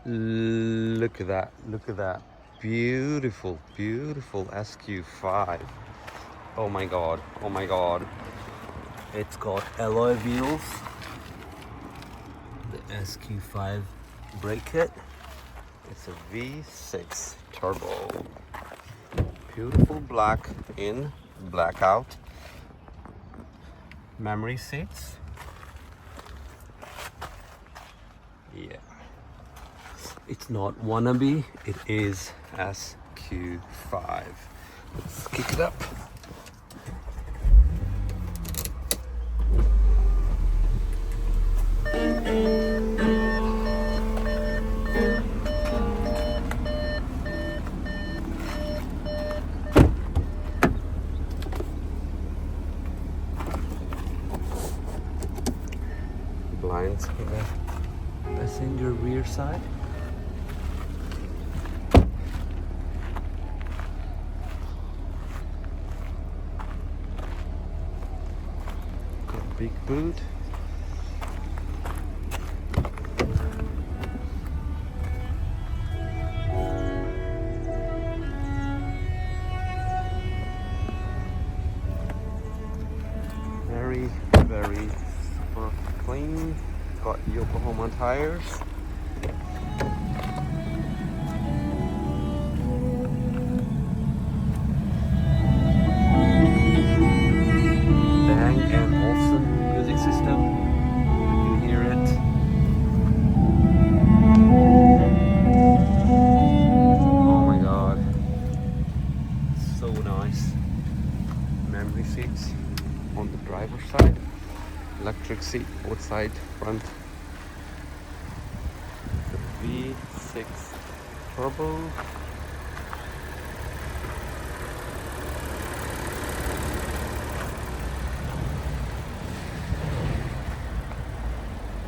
Look at that, look at that. Beautiful, beautiful SQ5. Oh my god, oh my god. It's got alloy wheels. The SQ5 brake kit. It's a V6 turbo. Beautiful black in, black out. Memory seats. Yeah. It's not wannabe, it is SQ5. Let's kick it up. Blinds for the passenger rear side. Got big boot. Very, very super clean. Got Yokohama tires. Bang and Olufsen music system. You can hear it. Oh my god. So nice. Memory seats on the driver's side. Electric seat both side, front. The V6 turbo.